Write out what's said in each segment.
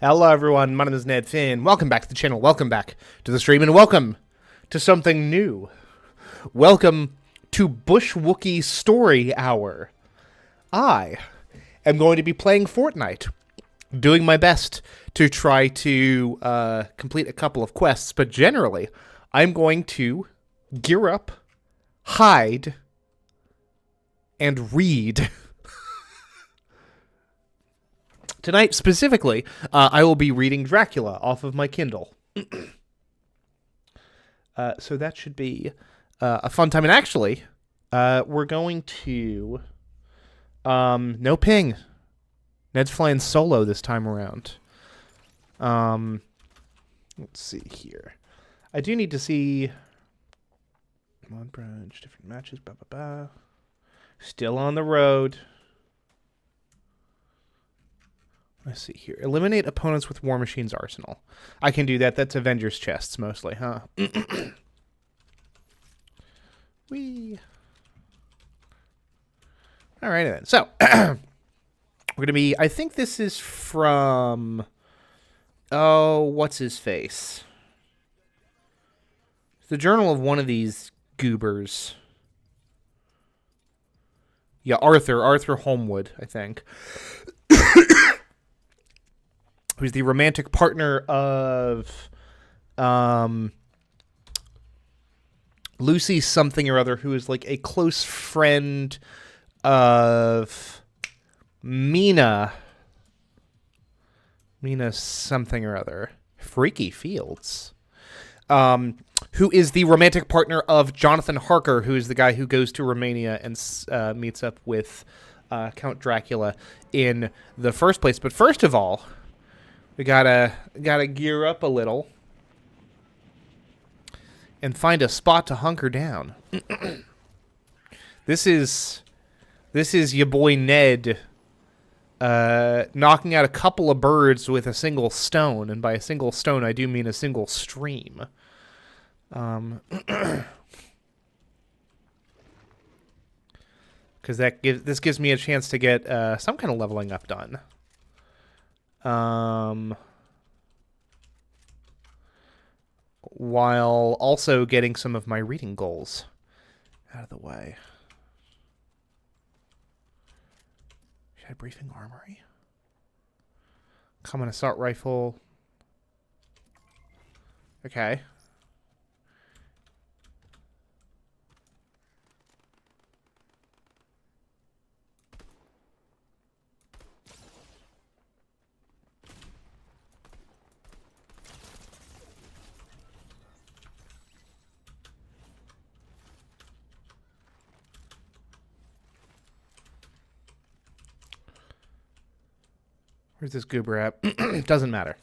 Hello everyone, my name is Ned Finn. Welcome back to the channel, welcome back to the stream, and welcome to something new. Welcome to Bush-Wookie Story Hour. I am going to be playing Fortnite, doing my best to try to complete a couple of quests, but generally, I'm going to gear up, hide, and read. Tonight, specifically, I will be reading Dracula off of my Kindle. So that should be a fun time. And actually, we're going to... no ping. Ned's flying solo this time around. Let's see here. I do need to see... Mod branch, different matches, blah, blah, blah. Still on the road. Let's see here. Eliminate opponents with War Machine's arsenal. I can do that. That's Avengers chests mostly, huh? Whee. Alright then. So, we're going to be... I think this is from... Oh, what's his face? It's the journal of one of these goobers. Yeah, Arthur Holmwood, I think. Who's the romantic partner of Lucy something or other, who is like a close friend of Mina something or other. Freaky Fields. Who is the romantic partner of Jonathan Harker, who is the guy who goes to Romania and meets up with Count Dracula in the first place. But first of all, we gotta gear up a little and find a spot to hunker down. This is your boy Ned knocking out a couple of birds with a single stone, and by a single stone I do mean a single stream. Because this gives me a chance to get some kind of leveling up done. While also getting some of my reading goals out of the way. Should I briefing armory? Common assault rifle. Okay. Where's this goober at? Doesn't matter.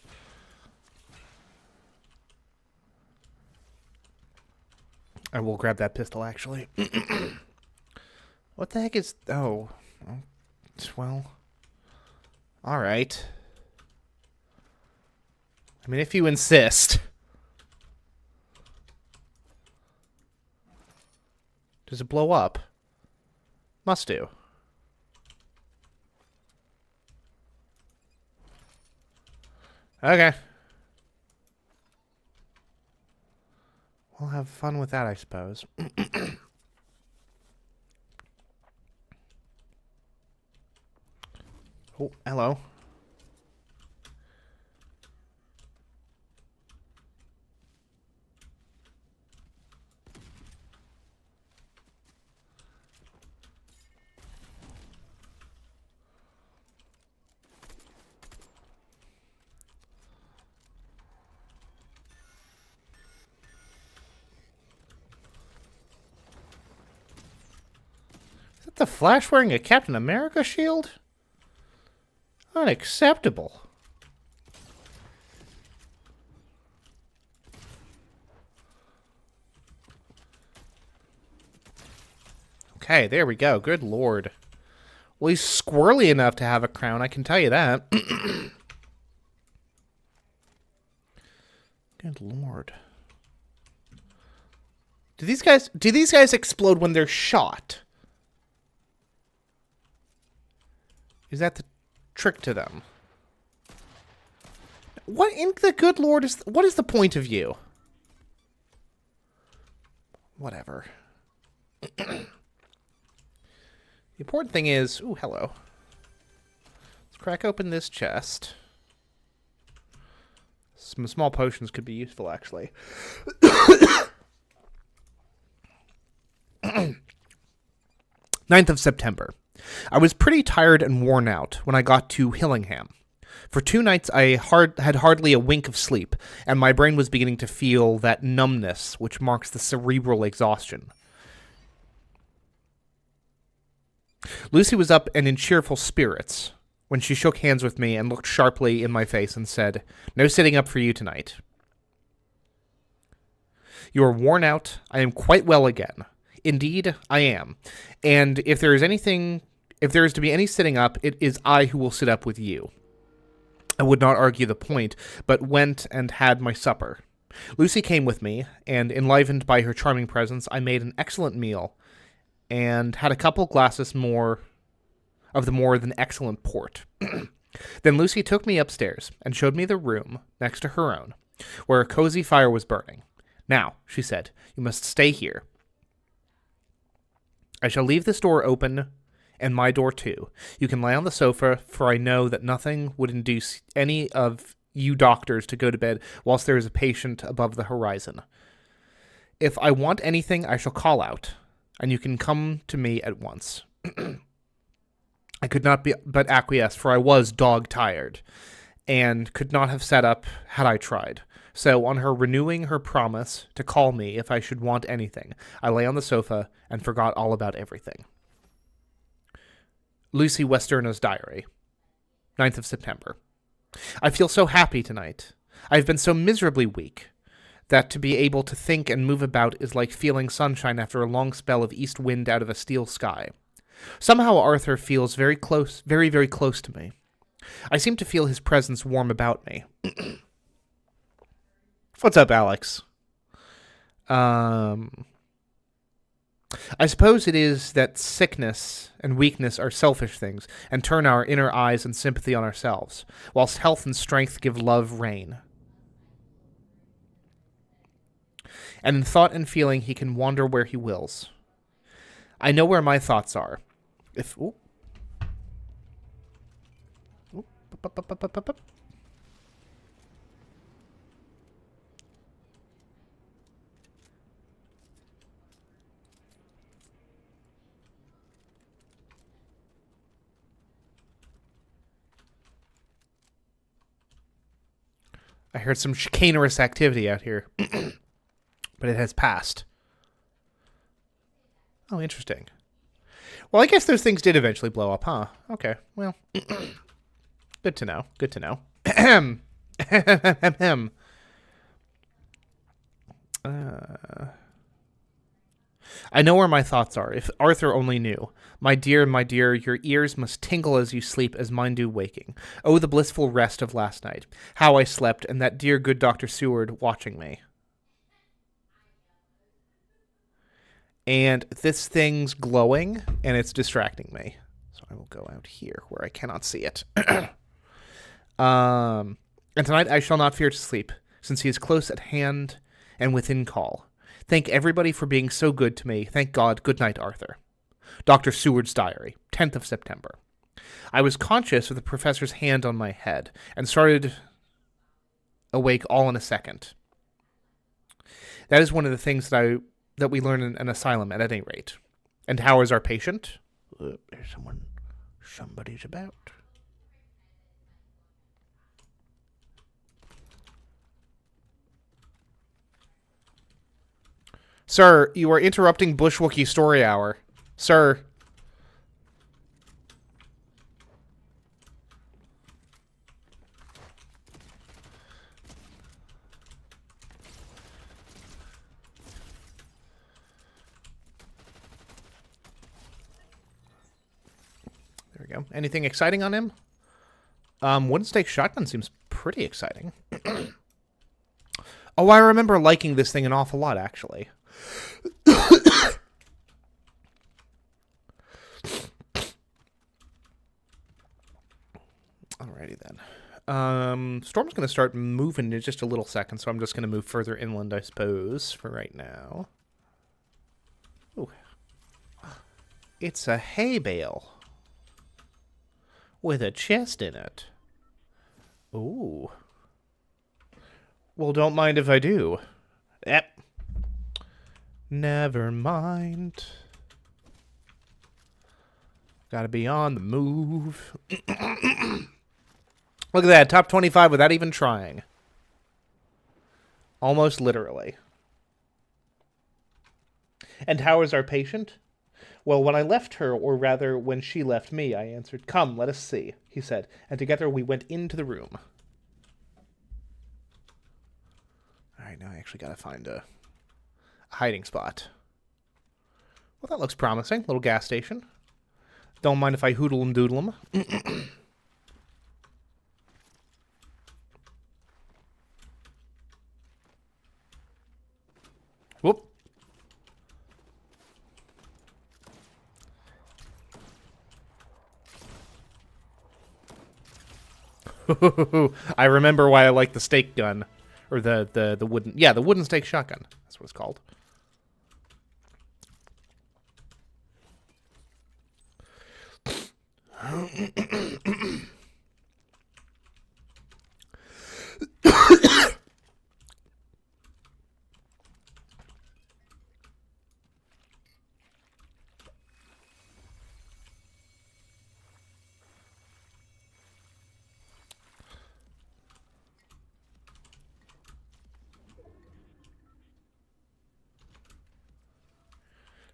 I will grab that pistol, actually. What the heck is... Oh. Well. Alright. I mean, if you insist. Does it blow up? Must do. Okay. We'll have fun with that, I suppose. Oh, hello. The Flash wearing a Captain America shield? Unacceptable. Okay, there we go. Good lord. Well, he's squirrely enough to have a crown, I can tell you that. Good lord. Do these guys explode when they're shot? Is that the trick to them? What in the good Lord is... What is the point of you? Whatever. The important thing is... Ooh, hello. Let's crack open this chest. Some small potions could be useful, actually. 9th of September. I was pretty tired and worn out when I got to Hillingham. For 2 nights I had hardly a wink of sleep, and my brain was beginning to feel that numbness which marks the cerebral exhaustion. Lucy was up and in cheerful spirits when she shook hands with me and looked sharply in my face and said, "No sitting up for you tonight. You are worn out. I am quite well again. Indeed, I am. And if there is to be any sitting up, it is I who will sit up with you." I would not argue the point, but went and had my supper. Lucy came with me, and enlivened by her charming presence, I made an excellent meal, and had a couple glasses more of the more than excellent port. Then Lucy took me upstairs, and showed me the room next to her own, where a cozy fire was burning. "Now," she said, "you must stay here. I shall leave this door open, and my door too. You can lie on the sofa, for I know that nothing would induce any of you doctors to go to bed whilst there is a patient above the horizon. If I want anything, I shall call out, and you can come to me at once." I could not but acquiesce, for I was dog-tired, and could not have sat up had I tried. So, on her renewing her promise to call me if I should want anything, I lay on the sofa and forgot all about everything. Lucy Westerna's diary. 9th of September. I feel so happy tonight. I have been so miserably weak that to be able to think and move about is like feeling sunshine after a long spell of east wind out of a steel sky. Somehow Arthur feels very close, very, very close to me. I seem to feel his presence warm about me. What's up, Alex? I suppose it is that sickness and weakness are selfish things, and turn our inner eyes and sympathy on ourselves, whilst health and strength give love reign. And in thought and feeling he can wander where he wills. I know where my thoughts are. If... Ooh. Ooh. Up. I heard some chicanerous activity out here. But it has passed. Oh, interesting. Well, I guess those things did eventually blow up, huh? Okay, well. Good to know. Good to know. I know where my thoughts are. If Arthur only knew. My dear, your ears must tingle as you sleep as mine do waking. Oh, the blissful rest of last night. How I slept, and that dear good Dr. Seward watching me. And this thing's glowing, and it's distracting me. So I will go out here where I cannot see it. And tonight I shall not fear to sleep, since he is close at hand and within call. Thank everybody for being so good to me. Thank God. Good night, Arthur. Dr. Seward's diary, 10th of September. I was conscious of the professor's hand on my head, and started awake all in a second. That is one of the things that we learn in an asylum, at any rate. And how is our patient? There's somebody's about. Sir, you are interrupting Bush-Wookie story hour. Sir. There we go. Anything exciting on him? Wooden stake shotgun seems pretty exciting. Oh, I remember liking this thing an awful lot, actually. Alrighty then. Storm's going to start moving in just a little second, so I'm just going to move further inland, I suppose, for right now. Ooh. It's a hay bale with a chest in it. Ooh. Well, don't mind if I do. Yep. Never mind. Gotta be on the move. Look at that, top 25 without even trying. Almost literally. And how is our patient? Well, when I left her, or rather, when she left me, I answered, "Come, let us see," he said, and together we went into the room. Alright, now I actually gotta find a hiding spot. Well, that looks promising. Little gas station. Don't mind if I hoodle and doodle them. Whoop. I remember why I like the stake gun. Or the wooden... Yeah, the wooden stake shotgun. That's what it's called.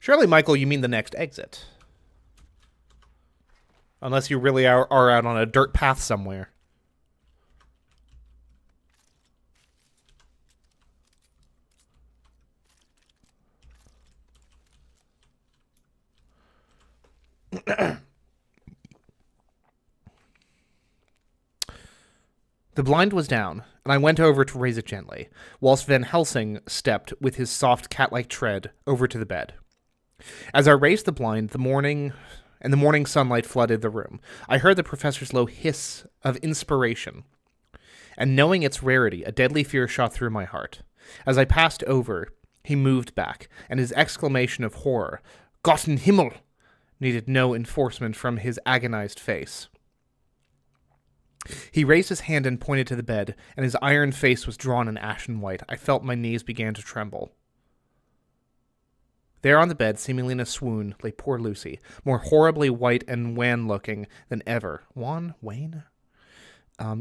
Surely, Michael, you mean the next exit. Unless you really are out on a dirt path somewhere. The blind was down, and I went over to raise it gently, whilst Van Helsing stepped with his soft cat-like tread over to the bed. As I raised the blind, the morning sunlight flooded the room. I heard the professor's low hiss of inspiration, and knowing its rarity, a deadly fear shot through my heart. As I passed over, he moved back, and his exclamation of horror, "Gott in Himmel!" needed no enforcement from his agonized face. He raised his hand and pointed to the bed, and his iron face was drawn in ashen white. I felt my knees began to tremble. There on the bed, seemingly in a swoon, lay poor Lucy, more horribly white and wan-looking than ever. Wan? Wane?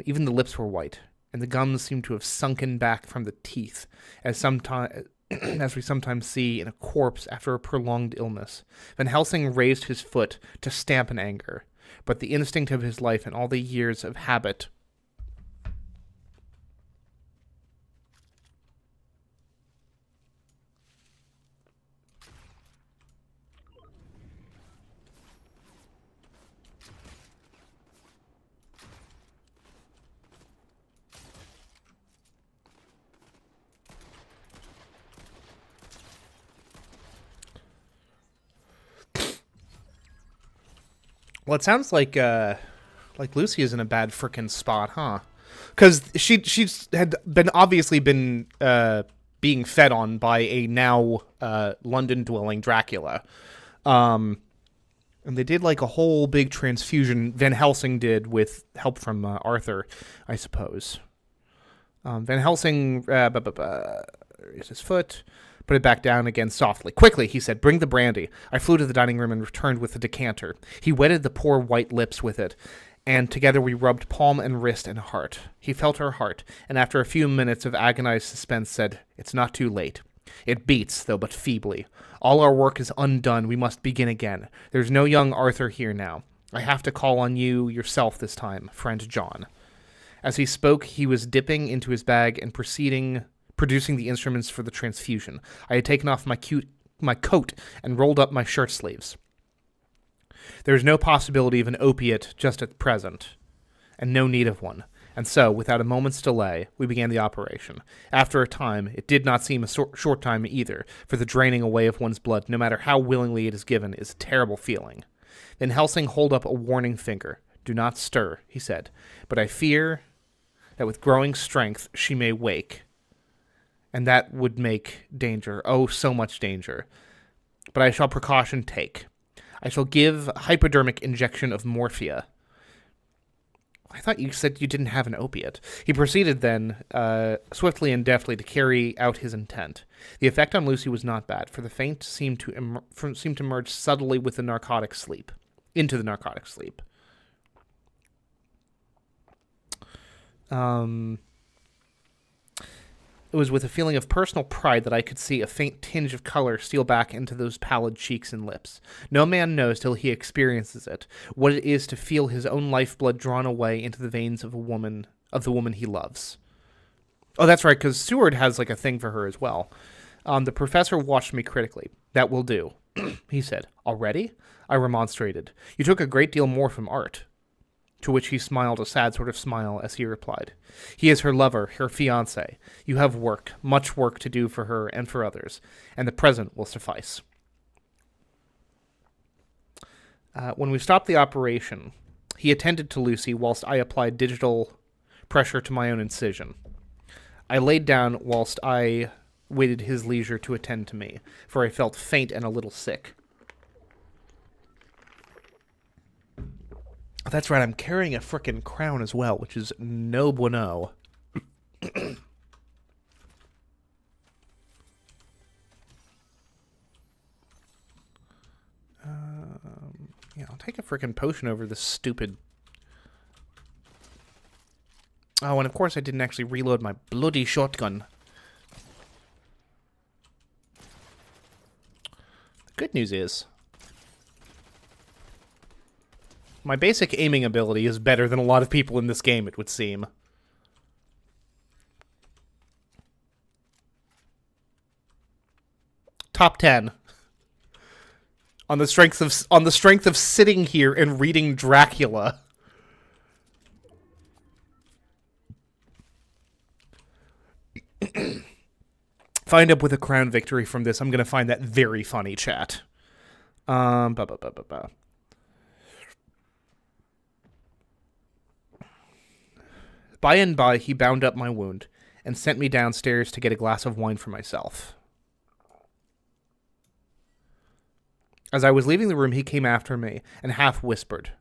Even the lips were white, and the gums seemed to have sunken back from the teeth, as we sometimes see in a corpse after a prolonged illness. Van Helsing raised his foot to stamp in anger, but the instinct of his life and all the years of habit Well, it sounds like Lucy is in a bad frickin' spot, huh? Because she's had obviously been being fed on by a now London-dwelling Dracula, and they did like a whole big transfusion. Van Helsing did with help from Arthur, I suppose. Van Helsing raised his foot. Put it back down again softly. "Quickly," he said, "bring the brandy." I flew to the dining room and returned with the decanter. He wetted the poor white lips with it, and together we rubbed palm and wrist and heart. He felt her heart, and after a few minutes of agonized suspense said, "It's not too late. It beats, though but feebly. All our work is undone. We must begin again. There's no young Arthur here now. I have to call on you yourself this time, friend John." As he spoke, he was dipping into his bag and producing the instruments for the transfusion. I had taken off my coat and rolled up my shirt sleeves. There was no possibility of an opiate just at present, and no need of one. And so, without a moment's delay, we began the operation. After a time, it did not seem a short time either, for the draining away of one's blood, no matter how willingly it is given, is a terrible feeling. Then Helsing held up a warning finger. "Do not stir," he said. "But I fear that with growing strength she may wake, and that would make danger, oh, so much danger. But I shall precaution take. I shall give hypodermic injection of morphia. I thought you said you didn't have an opiate. He proceeded then, swiftly and deftly, to carry out his intent. The effect on Lucy was not bad, for the faint seemed to merge subtly with the narcotic sleep, into the narcotic sleep. It was with a feeling of personal pride that I could see a faint tinge of color steal back into those pallid cheeks and lips. No man knows till he experiences it what it is to feel his own lifeblood drawn away into the veins of the woman he loves. Oh, that's right, because Seward has like a thing for her as well. The professor watched me critically. That will do, he said. Already? I remonstrated. You took a great deal more from art. To which he smiled a sad sort of smile as he replied, he is her lover, her fiancé. You have work, much work to do for her and for others, and the present will suffice. When we stopped the operation, he attended to Lucy whilst I applied digital pressure to my own incision. I laid down whilst I waited his leisure to attend to me, for I felt faint and a little sick. That's right, I'm carrying a frickin' crown as well, which is no bueno. Yeah, I'll take a frickin' potion over this stupid... Oh, and of course I didn't actually reload my bloody shotgun. The good news is... my basic aiming ability is better than a lot of people in this game, it would seem. Top 10. On the strength of sitting here and reading Dracula. If I end up with a crown victory from this, I'm going to find that very funny, chat. By and by, he bound up my wound and sent me downstairs to get a glass of wine for myself. As I was leaving the room, he came after me and half whispered,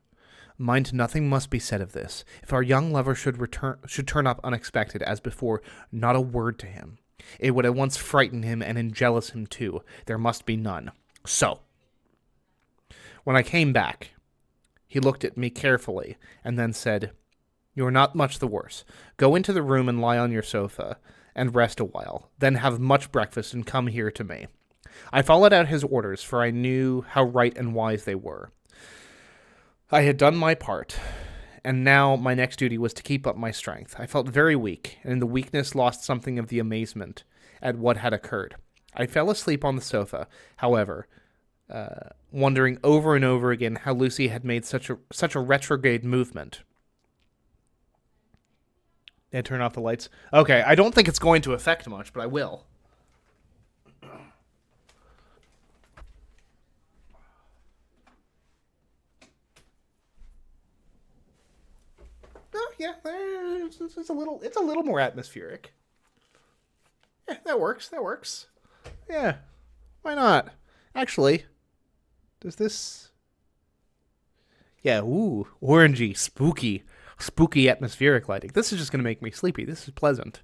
"Mind, nothing must be said of this. If our young lover should turn up unexpected as before, not a word to him. It would at once frighten him and enjealous him too. There must be none. So." When I came back, he looked at me carefully and then said, "You are not much the worse. Go into the room and lie on your sofa and rest a while. Then have much breakfast and come here to me." I followed out his orders, for I knew how right and wise they were. I had done my part, and now my next duty was to keep up my strength. I felt very weak, and in the weakness lost something of the amazement at what had occurred. I fell asleep on the sofa, however, wondering over and over again how Lucy had made such a retrograde movement. And turn off the lights. Okay, I don't think it's going to affect much, but I will. Oh, yeah, it's a little more atmospheric. Yeah, that works. Yeah, why not? Actually, does this... Yeah, ooh, orangey, spooky atmospheric lighting. This is just going to make me sleepy. This is pleasant.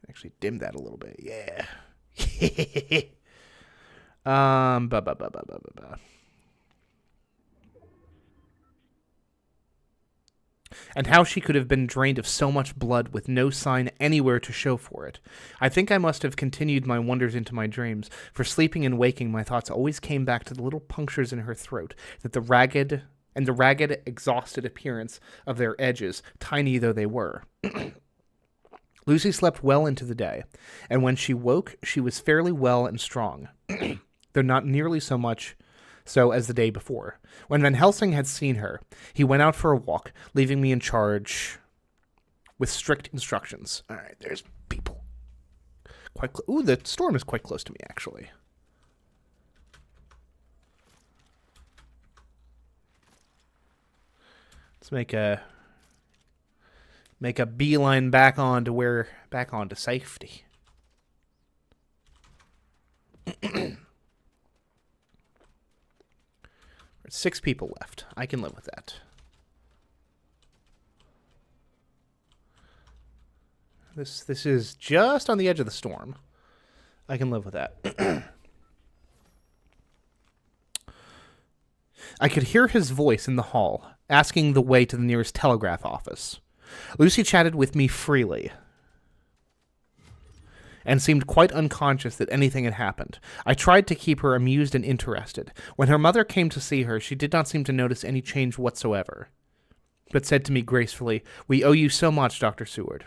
Actually dim that a little bit. Yeah. And how she could have been drained of so much blood with no sign anywhere to show for it. I think I must have continued my wonders into my dreams, for sleeping and waking my thoughts always came back to the little punctures in her throat, that the ragged, exhausted appearance of their edges, tiny though they were. Lucy slept well into the day, and when she woke, she was fairly well and strong, though not nearly so much so as the day before. When Van Helsing had seen her, he went out for a walk, leaving me in charge with strict instructions. All right, there's people. Ooh, the storm is quite close to me, actually. Let's make a beeline back onto safety. There's 6 people left. I can live with that. This is just on the edge of the storm. I can live with that. I could hear his voice in the hall, asking the way to the nearest telegraph office. Lucy chatted with me freely and seemed quite unconscious that anything had happened. I tried to keep her amused and interested. When her mother came to see her, she did not seem to notice any change whatsoever, but said to me gracefully, "We owe you so much, Dr. Seward,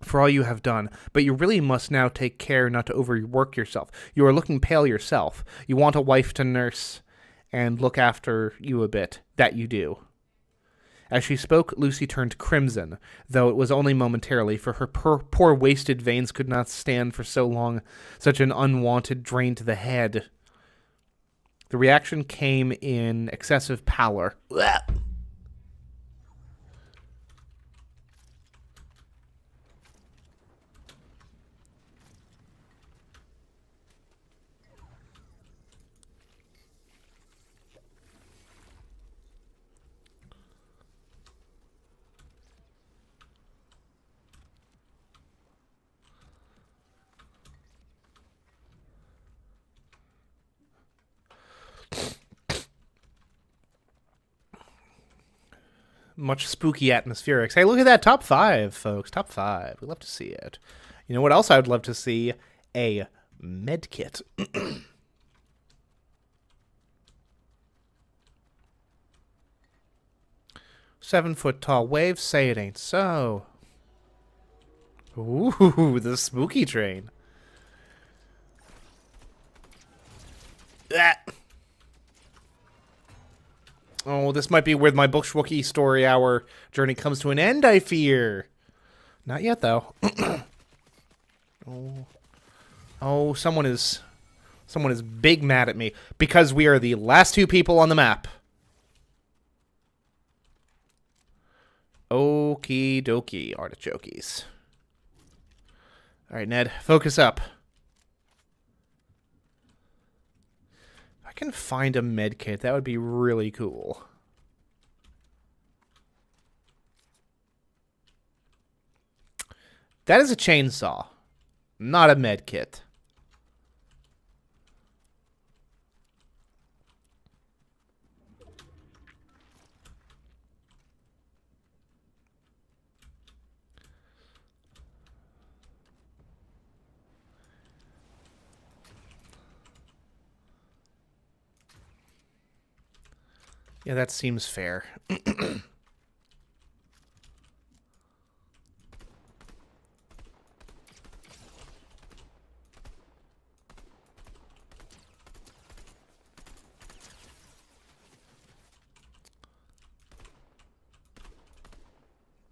for all you have done, but you really must now take care not to overwork yourself. You are looking pale yourself. You want a wife to nurse and look after you a bit. That you do." As she spoke, Lucy turned crimson, though it was only momentarily, for her poor wasted veins could not stand for so long such an unwanted drain to the head. The reaction came in excessive pallor. Much spooky atmospherics. Hey, look at that. Top 5, folks. Top 5. We'd love to see it. You know what else I would love to see? A med kit. 7-foot-tall waves say it ain't so. Ooh, the spooky train. Ah. Oh, this might be where my Bush-Wookie story hour journey comes to an end, I fear. Not yet, though. Oh, someone is big mad at me because we are the last 2 people on the map. Okie dokie, artichokes. All right, Ned, focus up. If I can find a med kit, that would be really cool. That is a chainsaw, not a med kit. Yeah, that seems fair. I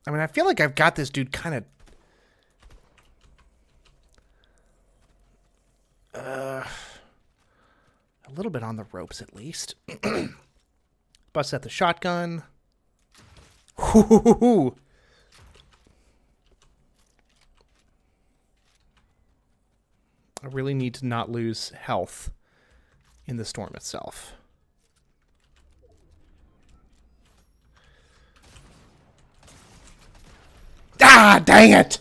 mean, I feel like I've got this dude kind of... a little bit on the ropes, at least. Bust out the shotgun. Hoo-hoo-hoo-hoo. I really need to not lose health in the storm itself. Ah, dang it!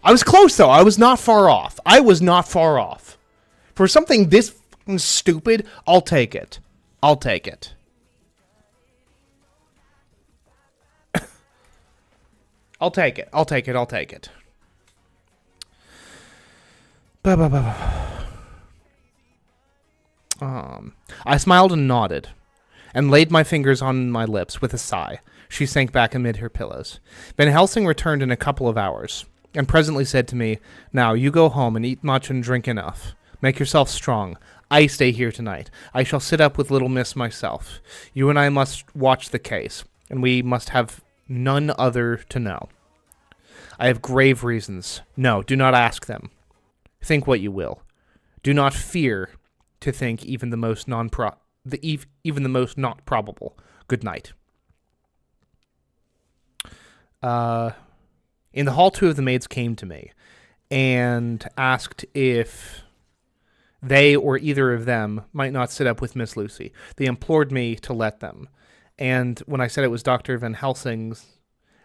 I was close, though. I was not far off. I was not far off. For something this fucking stupid, I'll take it. I'll take it. I'll take it. I'll take it. I'll take it. I smiled and nodded, and laid my fingers on my lips with a sigh. She sank back amid her pillows. Van Helsing returned in a couple of hours, and presently said to me, "Now, you go home and eat much and drink enough. Make yourself strong. I stay here tonight. I shall sit up with little miss myself. You and I must watch the case, and we must have none other to know. I have grave reasons. No, do not ask them. Think what you will. Do not fear to think even the most not probable. Good night." Uh, in the hall, two of the maids came to me and asked if they or either of them might not sit up with Miss Lucy. They implored me to let them. And when I said it was Dr. Van Helsing's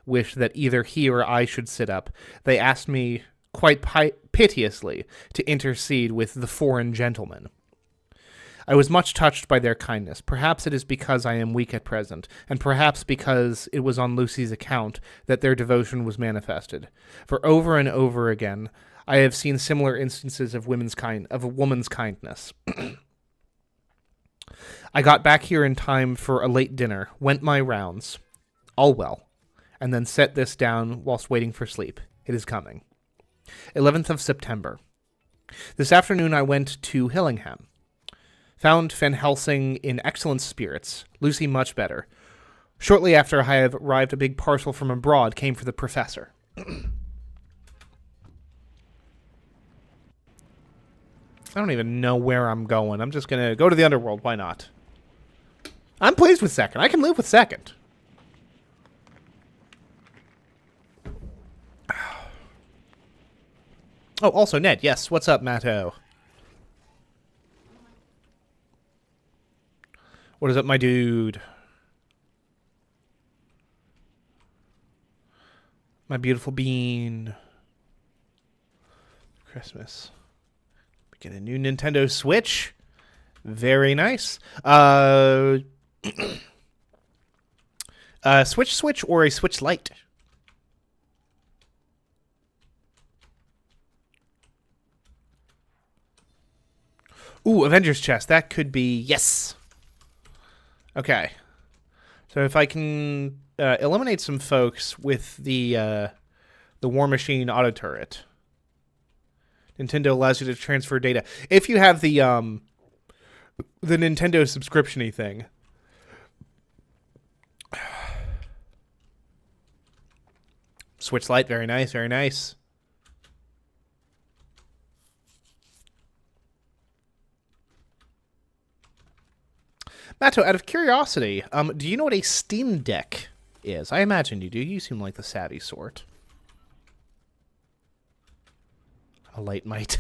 wish that either he or I should sit up, they asked me quite piteously to intercede with the foreign gentleman. I was much touched by their kindness. Perhaps it is because I am weak at present, and perhaps because it was on Lucy's account that their devotion was manifested. For over and over again, I have seen similar instances of a woman's kindness. I got back here in time for a late dinner, went my rounds, all well, and then set this down whilst waiting for sleep. It is coming. 11th of September. This afternoon I went to Hillingham. Found Van Helsing in excellent spirits, Lucy much better. Shortly after I have arrived, a big parcel from abroad came for the professor. I don't even know where I'm going. I'm just going to go to the underworld. Why not? I'm pleased with second. I can live with second. Oh, also Ned. Yes. What's up, Matto? What is up, my dude? My beautiful bean. Christmas. We get a new Nintendo Switch. Very nice. Switch or a Switch Lite? Ooh, Avengers chest. That could be... Yes. Okay. So if I can eliminate some folks with the War Machine auto turret, Nintendo allows you to transfer data. If you have the Nintendo subscription-y thing. Switch Lite, very nice, very nice. Matto, out of curiosity, do you know what a Steam Deck is? I imagine you do. You seem like the savvy sort. A light mite.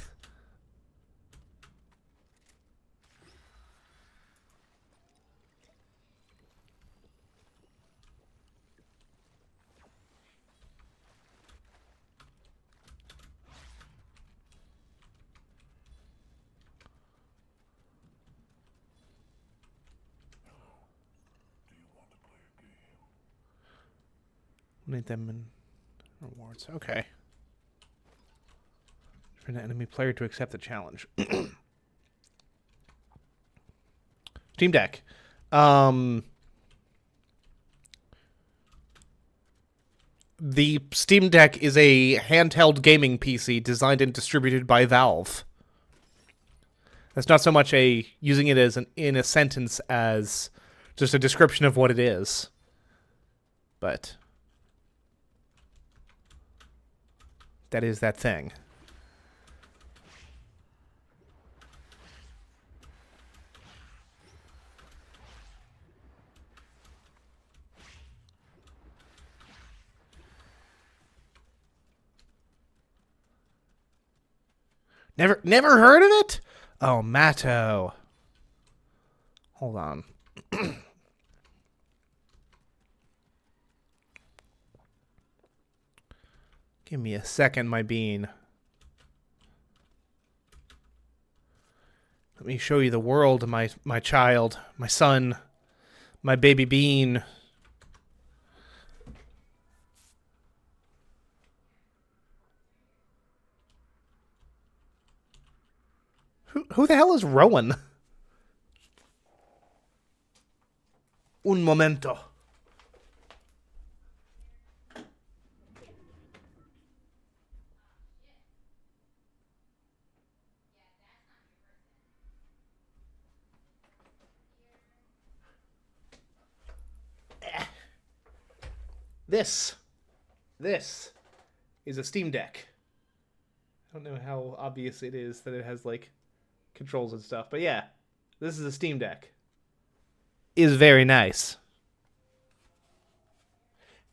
Need them in rewards. Okay. For an enemy player to accept the challenge. Steam Deck. The Steam Deck is a handheld gaming PC designed and distributed by Valve. That's not so much using it as in a sentence as just a description of what it is. But that is that thing. Never heard of it? Oh, Matto. Hold on. Give me a second, my bean. Let me show you the world, my child, my son, my baby bean. Who the hell is Rowan? Un momento. This is a Steam Deck. I don't know how obvious it is that it has, like, controls and stuff. But yeah, this is a Steam Deck. Is very nice.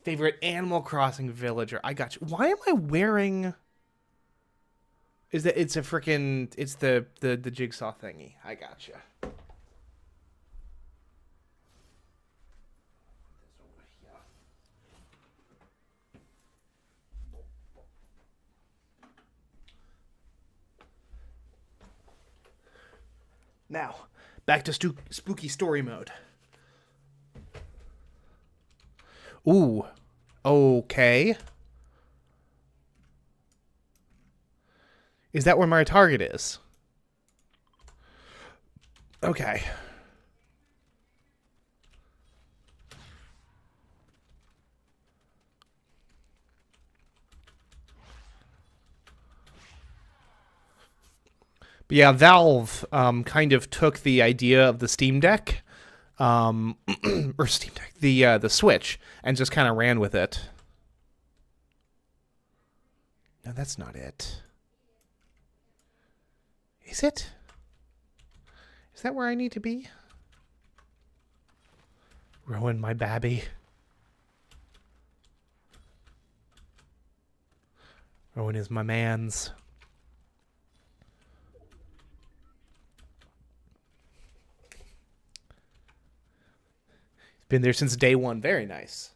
Favorite Animal Crossing villager. I got you. Why am I wearing... Is that it's a freaking... It's the jigsaw thingy. I got you. Now, back to spooky story mode. Ooh. Okay. Is that where my target is? Okay. But yeah, Valve kind of took the idea of the Steam Deck, or Steam Deck, the Switch, and just kind of ran with it. No, that's not it. Is it? Is that where I need to be? Rowan, my babby. Rowan is my mans. Been there since day one. Very nice.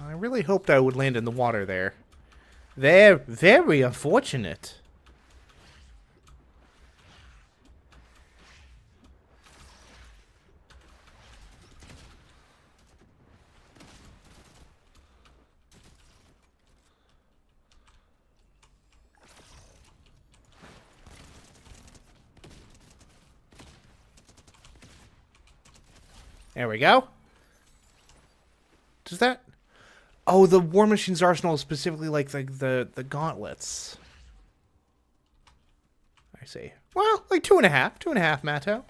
I really hoped I would land in the water there. Very unfortunate. There we go. Does that... Oh, the War Machine's arsenal is specifically like the gauntlets. I see. Well, like 2.5. 2.5, Matto.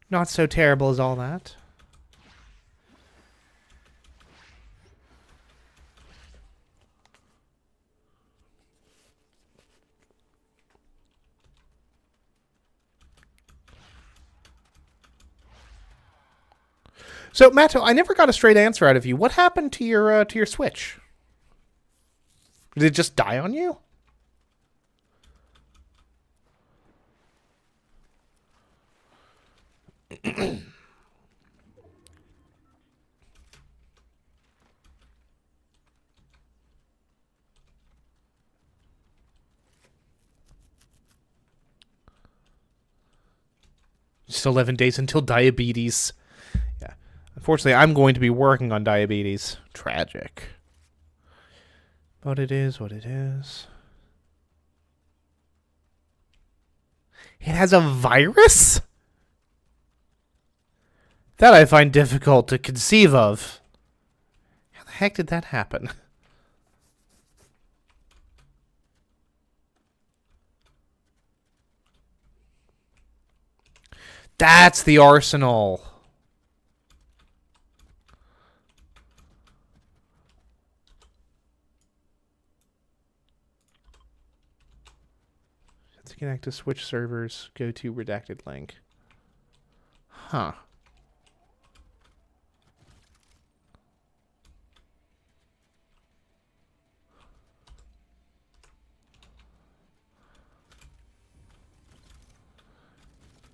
Not so terrible as all that. So, Matto, I never got a straight answer out of you. What happened to your Switch? Did it just die on you? Just 11 days until diabetes. Yeah. Unfortunately, I'm going to be working on diabetes. Tragic. But it is what it is. It has a virus? That I find difficult to conceive of. How the heck did that happen? That's the arsenal. To connect to Switch servers, go to redacted link. Huh.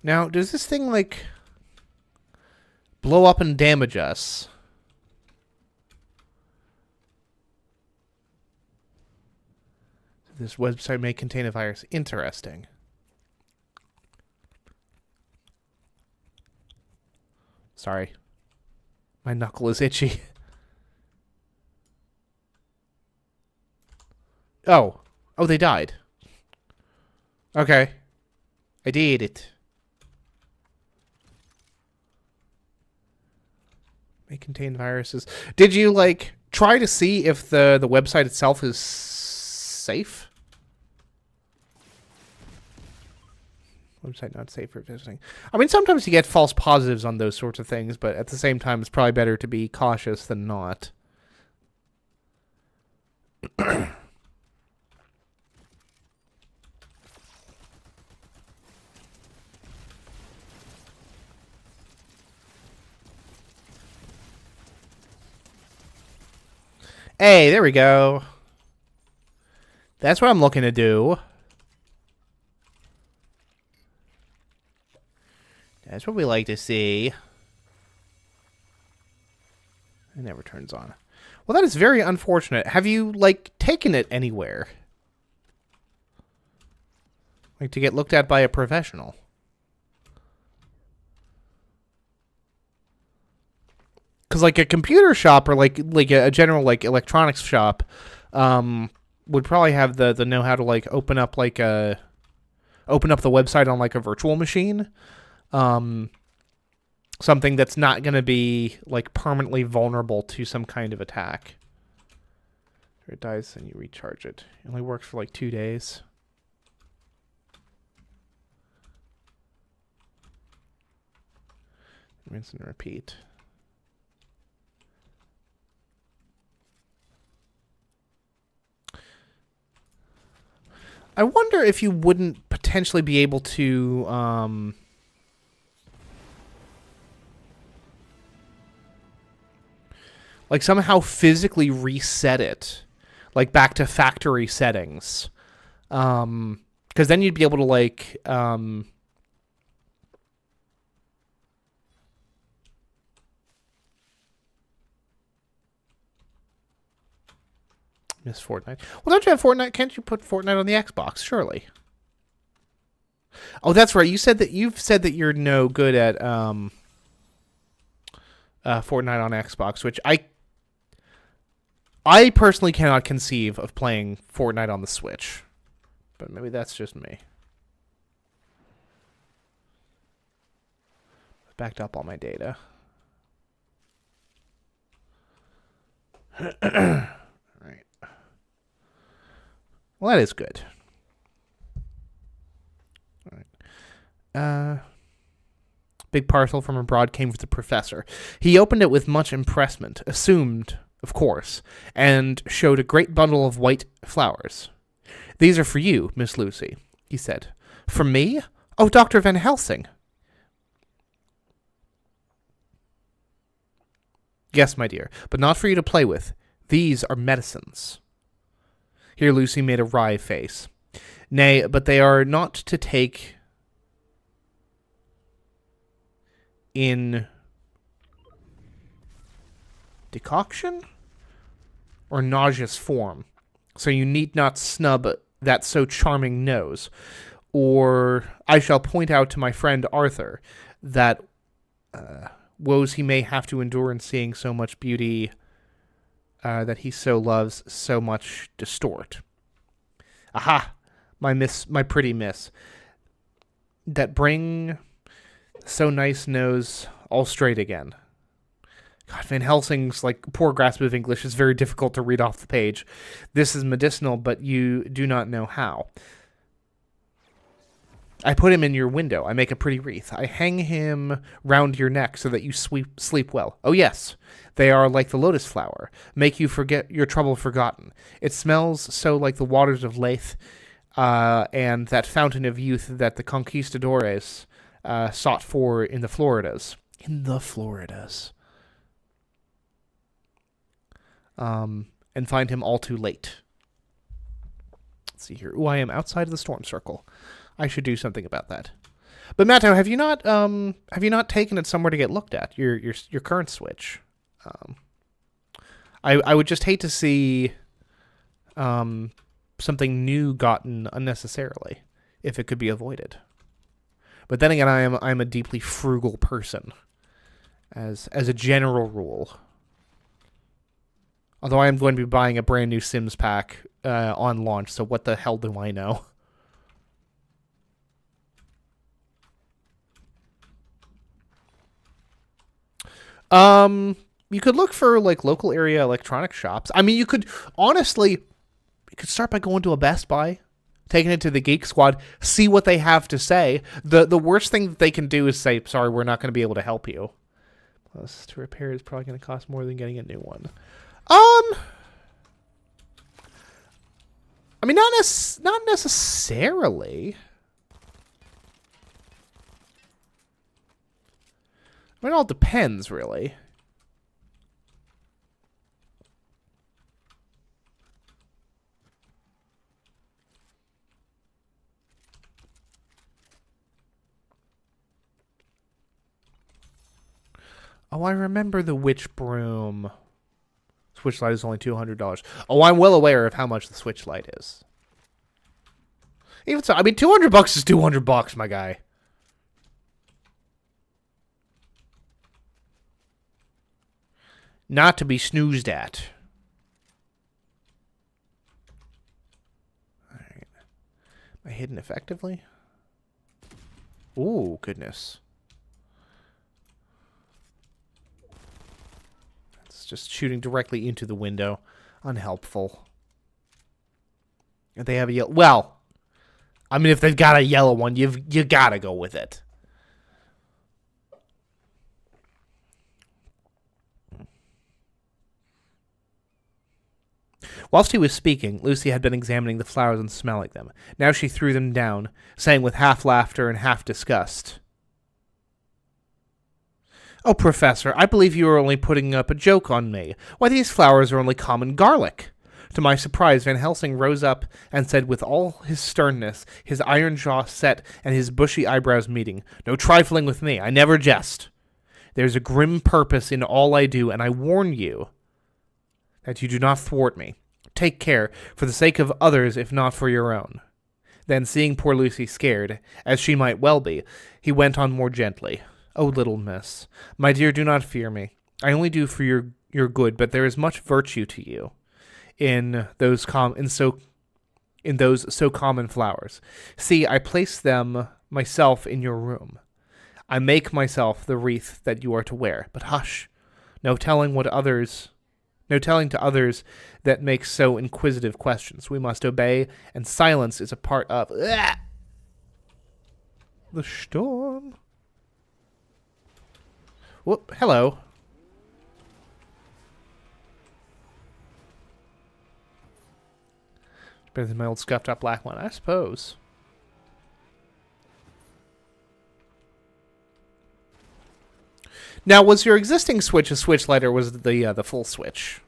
Now, does this thing, like, blow up and damage us? This website may contain a virus. Interesting. Sorry. My knuckle is itchy. Oh. Oh, they died. Okay. I did it. May contain viruses. Did you, like, try to see if the website itself is safe? Website not safe for visiting. I mean, sometimes you get false positives on those sorts of things, but at the same time, it's probably better to be cautious than not. Hey, there we go. That's what I'm looking to do. That's what we like to see. It never turns on. Well, that is very unfortunate. Have you, like, taken it anywhere? Like, to get looked at by a professional? Because, like, a computer shop or, like a general, like, electronics shop would probably have the know-how to, like, open up the website on, like, a virtual machine. Something that's not going to be, like, permanently vulnerable to some kind of attack. It dies and you recharge it. It only works for, like, 2 days. Rinse and repeat. I wonder if you wouldn't potentially be able to, like, somehow physically reset it, like, back to factory settings. Because then you'd be able to, like, miss Fortnite. Well, don't you have Fortnite? Can't you put Fortnite on the Xbox? Surely. Oh, that's right. You've said that you're no good at Fortnite on Xbox, which I personally cannot conceive of playing Fortnite on the Switch. But maybe that's just me. I backed up all my data. Right. Well, that is good. All right. Big parcel from abroad came for the professor. He opened it with much impressment, assumed, of course, and showed a great bundle of white flowers. "These are for you, Miss Lucy," he said. "For me? Oh, Dr. Van Helsing." "Yes, my dear, but not for you to play with. These are medicines." Here Lucy made a wry face. "Nay, but they are not to take in decoction or nauseous form, so you need not snub that so charming nose, or I shall point out to my friend Arthur that woes he may have to endure in seeing so much beauty that he so loves so much distort. Aha, my pretty miss, that bring so nice nose all straight again." God, Van Helsing's, like, poor grasp of English is very difficult to read off the page. "This is medicinal, but you do not know how. I put him in your window. I make a pretty wreath. I hang him round your neck so that you sleep well. Oh, yes, they are like the lotus flower. Make you forget your trouble forgotten. It smells so like the waters of Lethe, and that fountain of youth that the conquistadores sought for in the Floridas." In the Floridas. "And find him all too late." Let's see here. Ooh, I am outside of the storm circle. I should do something about that. But Matto, have you not taken it somewhere to get looked at? Your current Switch. I would just hate to see something new gotten unnecessarily if it could be avoided. But then again, I'm a deeply frugal person, as a general rule. Although I am going to be buying a brand new Sims pack on launch, so what the hell do I know? You could look for, like, local area electronic shops. I mean, you could start by going to a Best Buy, taking it to the Geek Squad, see what they have to say. The worst thing that they can do is say, "Sorry, we're not going to be able to help you." Plus, to repair is probably going to cost more than getting a new one. I mean, not necessarily. I mean, it all depends, really. Oh, I remember the witch broom. Switch light is only $200. Oh, I'm well aware of how much the switch light is. Even so, I mean, $200 is $200, my guy. Not to be snoozed at. All right. Am I hidden effectively? Ooh, goodness. It's just shooting directly into the window. Unhelpful. If they have a yellow... Well, I mean, if they've got a yellow one, you gotta go with it. Whilst he was speaking, Lucy had been examining the flowers and smelling them. Now she threw them down, saying with half laughter and half disgust, "Oh, Professor, I believe you are only putting up a joke on me. Why, these flowers are only common garlic." To my surprise, Van Helsing rose up and said with all his sternness, his iron jaw set and his bushy eyebrows meeting, "No trifling with me. I never jest. There's a grim purpose in all I do, and I warn you that you do not thwart me. Take care, for the sake of others, if not for your own." Then, seeing poor Lucy scared, as she might well be, he went on more gently. "Oh, little miss, my dear, do not fear me. I only do for your good, but there is much virtue to you in those so common flowers. See, I place them myself in your room. I make myself the wreath that you are to wear. But hush, no telling to others that make so inquisitive questions. We must obey, and silence is a part of the storm." Whoop, hello. Better than my old scuffed up black one, I suppose. Now, was your existing switch a switch light, or was it the full switch?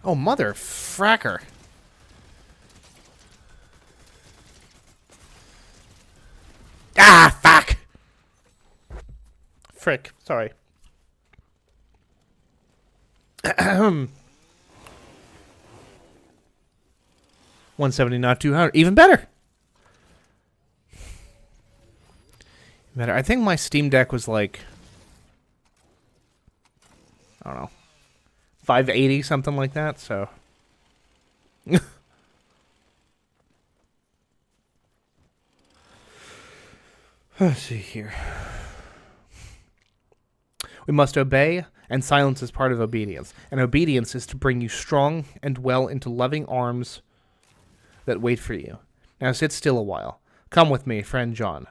Oh, mother fracker. Ah, fuck! Frick, sorry. 170, not 200. Even better. Better. I think my Steam Deck was like, I don't know, 580, something like that, so. Let's see here. We must obey, and silence is part of obedience. And obedience is to bring you strong and well into loving arms that wait for you. Now sit still a while. Come with me, friend John,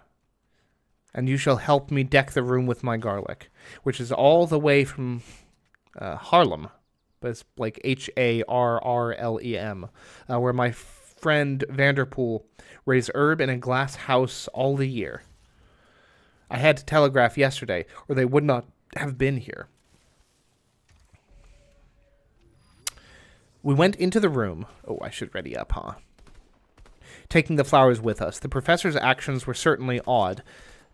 and you shall help me deck the room with my garlic, which is all the way from Harlem, but it's like Harrlem, where my friend Vanderpool raised herb in a glass house all the year. I had to telegraph yesterday, or they would not have been here. We went into the room. Oh, I should ready up, huh? Taking the flowers with us. The professor's actions were certainly odd,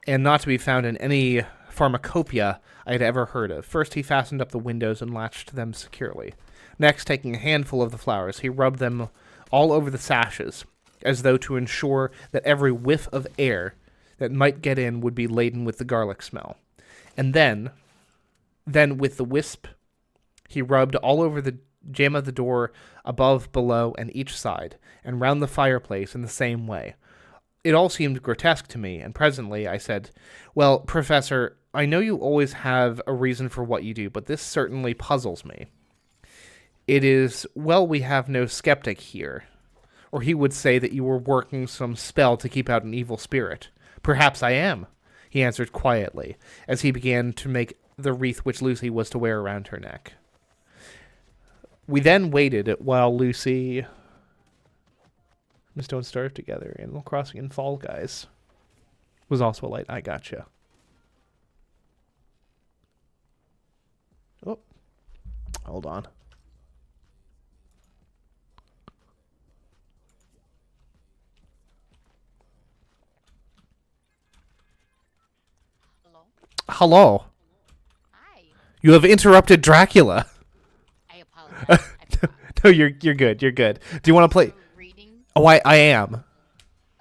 and not to be found in any pharmacopoeia I had ever heard of. First, he fastened up the windows and latched them securely. Next, taking a handful of the flowers, he rubbed them all over the sashes, as though to ensure that every whiff of air that might get in would be laden with the garlic smell. And then with the wisp, he rubbed all over the jamb of the door, above, below, and each side, and round the fireplace in the same way. It all seemed grotesque to me, and presently I said, "Well, Professor, I know you always have a reason for what you do, but this certainly puzzles me. It is well we have no skeptic here, or he would say that you were working some spell to keep out an evil spirit." "Perhaps I am," he answered quietly, as he began to make the wreath which Lucy was to wear around her neck. We then waited while Lucy... Just don't starve together. Animal Crossing and Fall Guys was also a light. I gotcha. Hold on. Hello? Hello. Hi. You have interrupted Dracula. I apologize. I forgot. No, you're good. You're good. Do you want to play? You were reading? Oh, I am.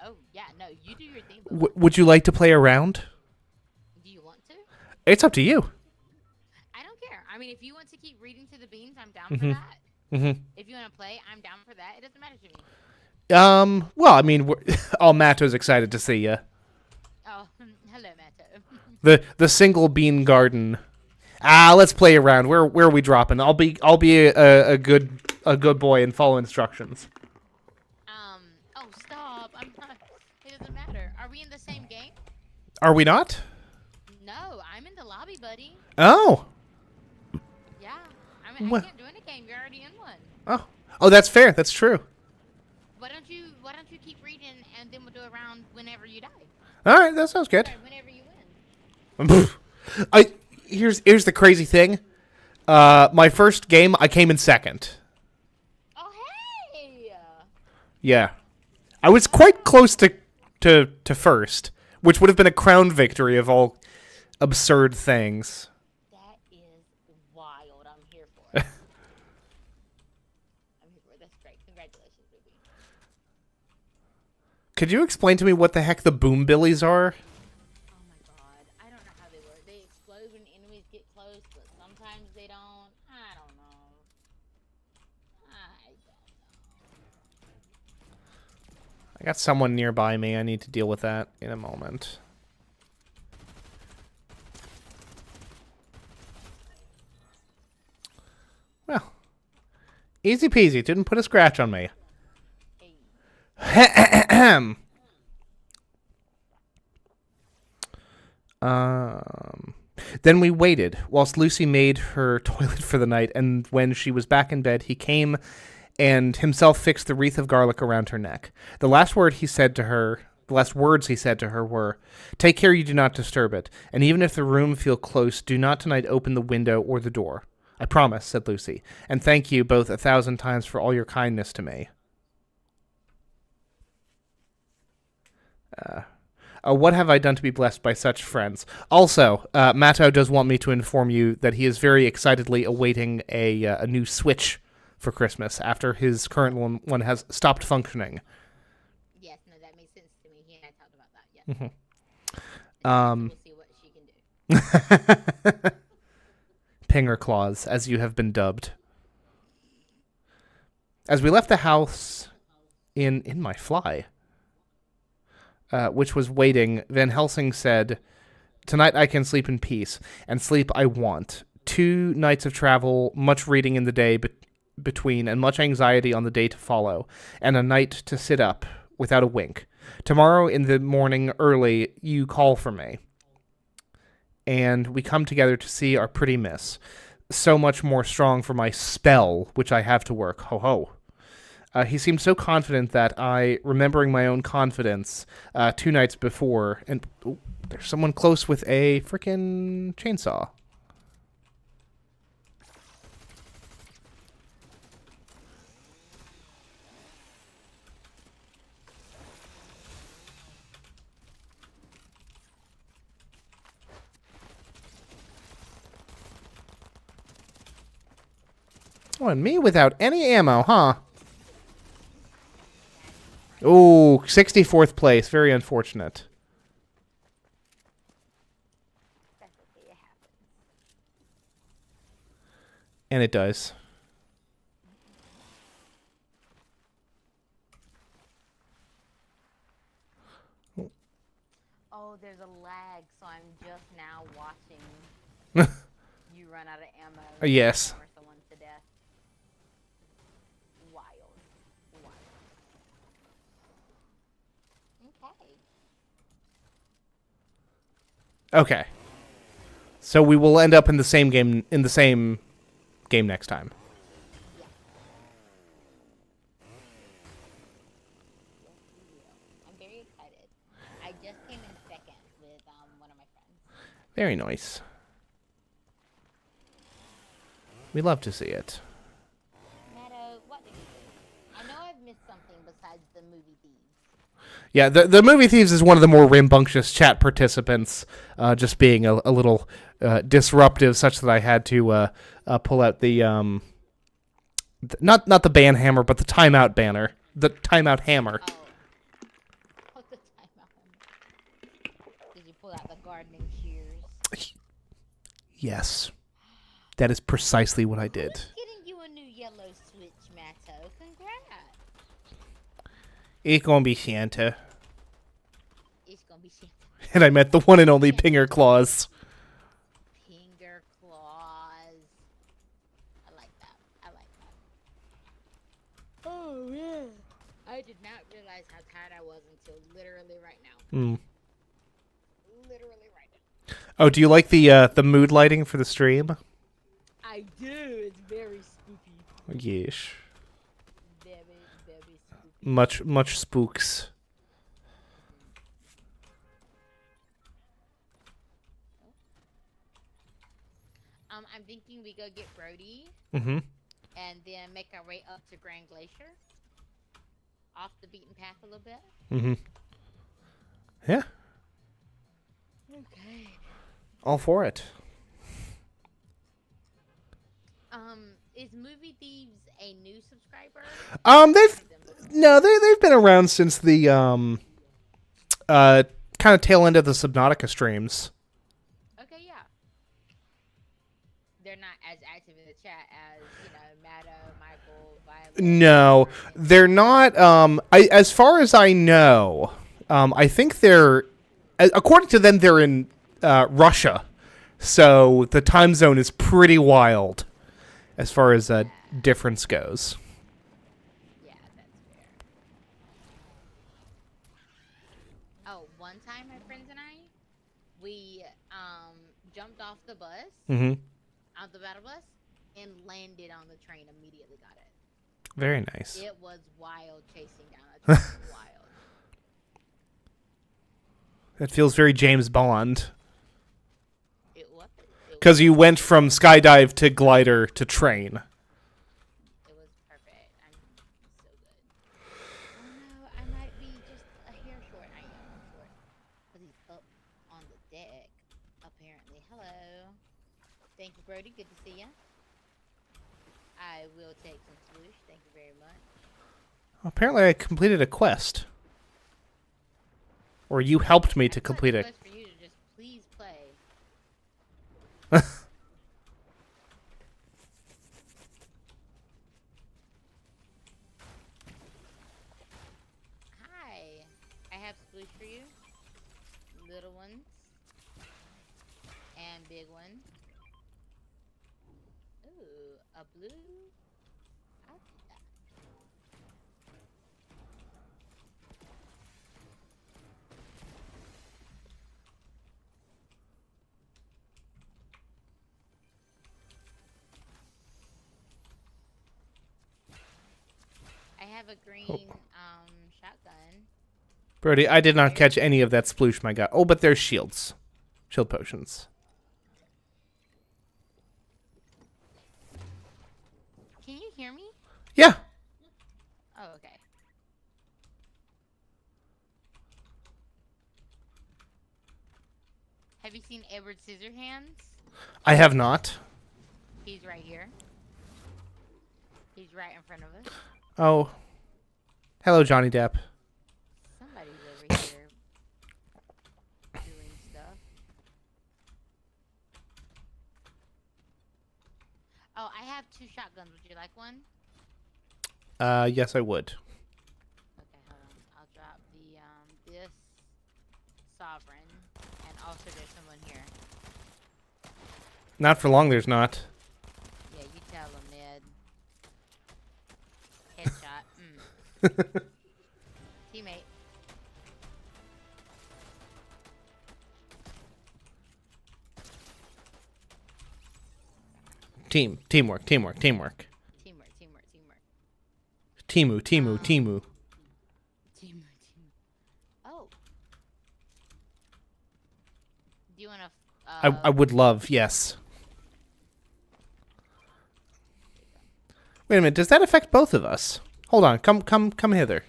Oh, yeah, no, you do your thing, but Would you like to play a round? do you want to? It's up to you. I don't care. I mean, if you want to keep reading to the beans, I'm down for Mhm. that. Mhm. If you want to play, I'm down for that. It doesn't matter to me. Well, I mean, all Matto's excited to see you. Oh, hello, Matto. The single bean garden. Let's play around. Where are we dropping? I'll be a good boy and follow instructions. Oh, stop. I'm not. It doesn't matter. Are we in the same game? Are we not? No, I'm in the lobby, buddy. Oh. Yeah. I mean, I Well. can't join a game. You're already in one. Oh, that's fair. That's true. Why don't you keep reading and then we'll do a round whenever you die? All right, that sounds good. Sorry, whenever you win. Here's the crazy thing. My first game, I came in second. Oh, hey! Yeah, I was quite close to first, which would have been a crown victory of all absurd things. That is wild. I'm here for it. I'm here for it. That's great. Congratulations, baby. Could you explain to me what the heck the boom billies are? Oh my god. I don't know how they work. They explode when enemies get close, but sometimes they don't. I don't know. I don't know. I got someone nearby me. I need to deal with that in a moment. Well, easy peasy. Didn't put a scratch on me. Hey. Then we waited whilst Lucy made her toilet for the night, and when she was back in bed, he came and himself fixed the wreath of garlic around her neck. The last words he said to her were, "Take care you do not disturb it, and even if the room feel close, do not tonight open the window or the door." "I promise," said Lucy, "and thank you both 1,000 times for all your kindness to me." What have I done to be blessed by such friends? Also, Matto does want me to inform you that he is very excitedly awaiting a new Switch for Christmas after his current one has stopped functioning. Yes, no, that makes sense to me. He and I talked about that. Yes. We'll see what she can do. Pinger Claus, as you have been dubbed. As we left the house in my fly, which was waiting, Van Helsing said, "Tonight I can sleep in peace, and sleep I want. 2 nights of travel, much reading in the day between, and much anxiety on the day to follow, and a night to sit up without a wink. Tomorrow in the morning early you call for me, and we come together to see our pretty miss. So much more strong for my spell, which I have to work. Ho ho." He seemed so confident that I, remembering my own confidence 2 nights before, and there's someone close with a frickin' chainsaw. Oh, and me without any ammo, huh? Oh, 64th place. Very unfortunate. That's okay. It happens. And it does. Oh, there's a lag, so I'm just now watching you run out of ammo. Yes. Hammer someone to death. Wild. Okay. Okay. So we will end up in the same game next time. Yeah. Yes, we will. I'm very excited. I just came in second with one of my friends. Very nice. We love to see it. Meadow, what did you do? I know I've missed something besides the movie thieves. Yeah, the movie thieves is one of the more rambunctious chat participants, just being a little disruptive, such that I had to pull out the not the ban hammer, but the timeout banner, the timeout hammer. Oh. What's the timeout? Did you pull out the gardening shears? Yes, that is precisely what I did. Who's getting you a new yellow switch, Matto? Congrats. It's gonna be Santa. It's gonna be Santa. And I met the one and only Pinger Claus. Pinger Claus. I like that. I like that. Oh, yeah. I did not realize how tired I was until literally right now. Literally right now. Oh, do you like the mood lighting for the stream? I do. It's very spooky. Yes. Very, very spooky. Much spooks. I'm thinking we go get Brody. Mm-hmm. And then make our way up to Grand Glacier. Off the beaten path a little bit. Mm-hmm. Yeah. Okay. All for it. Is Movie Thieves a new subscriber? They've been around since the kind of tail end of the Subnautica streams. Okay, yeah. They're not as active in the chat as, Matto, Michael, Violet. No, they're not. As far as I know, I think they're, according to them, they're in Russia, so the time zone is pretty wild as far as difference goes. Yeah, that's fair. Oh, one time my friends and I, we jumped off the bus, out the battle bus, and landed on the train. Immediately got it. Very nice. It was wild chasing down a train. Wild. That feels very James Bond. It was. Because you went from skydive to glider to train. It was perfect. I'm so good. Oh no, I might be just a hair short. I am short. Because he's up on the deck, apparently. Hello. Thank you, Brody. Good to see ya. I will take some swoosh. Thank you very much. Apparently I completed a quest. Or you helped me to complete it. For you to just please play. Hi. I have sploosh for you. Little ones. And big one. Ooh, a blue. I'll take that. I have a green shotgun. Brody, I did not catch any of that sploosh, my god. Oh, but there's shields. Shield potions. Can you hear me? Yeah. Oh, okay. Have you seen Edward Scissorhands? I have not. He's right here. He's right in front of us. Oh. Hello, Johnny Depp. Somebody's over here doing stuff. Oh, I have 2 shotguns. Would you like one? Yes, I would. Okay, hold on. I'll drop the this sovereign, and also there's someone here. Not for long, there's not. Yeah, you tell him, Ned. Headshot. Teammate. Teamwork. Teamwork. Timu. Oh. Do you want to... I would love, yes. Wait a minute, does that affect both of us? Hold on, come hither.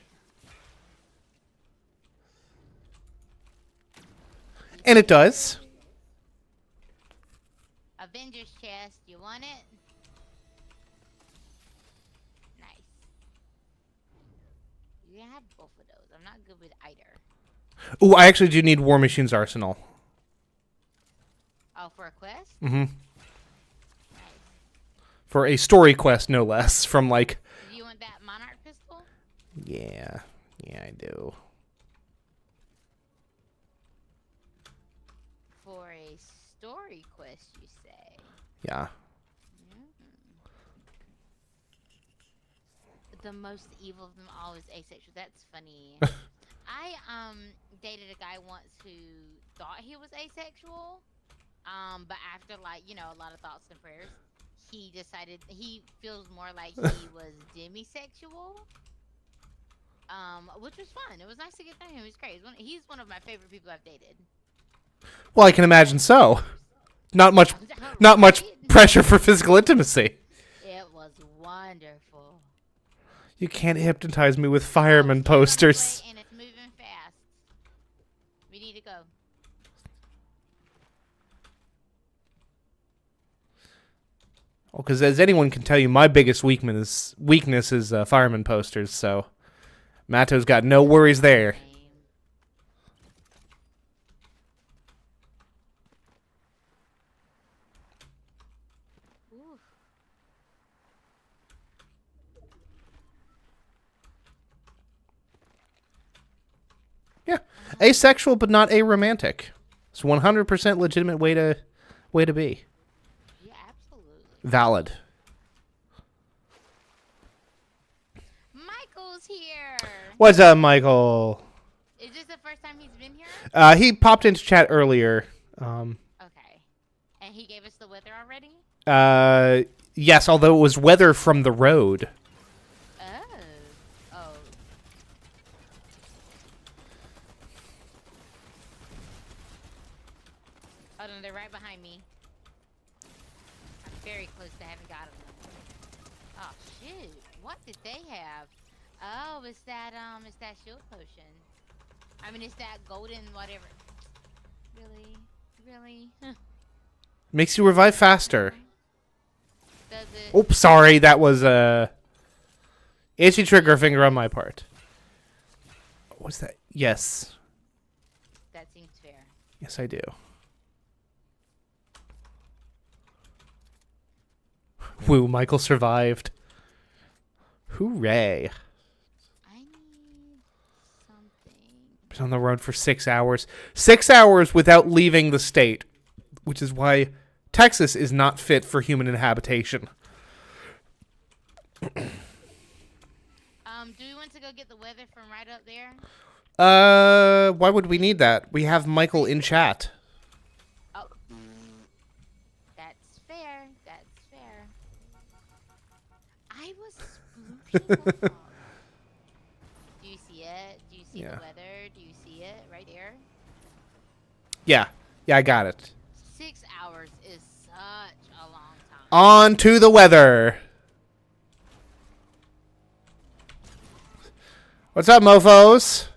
And it does. Avengers chest, you want it? Nice. You can have both of those. I'm not good with either. Ooh, I actually do need War Machine's arsenal. Oh, for a quest? Mm-hmm. Nice. For a story quest, no less, from like... Do you want that Monarch pistol? Yeah, I do. For a story quest, you say? Yeah. The most evil of them all is asexual. That's funny. I dated a guy once who thought he was asexual. But after like, you know, a lot of thoughts and prayers, he decided he feels more like he was demisexual. Which was fun. It was nice to get to know him. He was great. He's one of my favorite people I've dated. Well, I can imagine so. Not much pressure for physical intimacy. It was wonderful. You can't hypnotize me with fireman posters. And it's moving fast. We need to go. Well, because as anyone can tell you, my biggest weakness is fireman posters. So, Matto's got no worries there. Yeah, asexual but not aromantic. It's 100% legitimate way to be. Yeah, absolutely. Valid. Michael's here. What's up, Michael? Is this the first time he's been here? He popped into chat earlier. Okay. And he gave us the weather already? Yes, although it was weather from the road. Oh. Hold on, they're right behind me. I'm very close to having gotten them. Oh shoot! What did they have? Oh, it's that shield potion. I mean, it's that golden whatever. Really? Makes you revive faster. Does it? Oh, sorry, that was itchy trigger finger on my part. What's that? Yes. That seems fair. Yes, I do. Woo, Michael survived. Hooray. I need something. Been on the road for 6 hours. 6 hours without leaving the state. Which is why Texas is not fit for human inhabitation. Do we want to go get the weather from right up there? Why would we need that? We have Michael in chat. Oh. That's fair. I was splooshing along. Do you see it? Do you see the weather? Do you see it right there? Yeah, I got it. 6 hours is such a long time. On to the weather. What's up, mofos? Oh,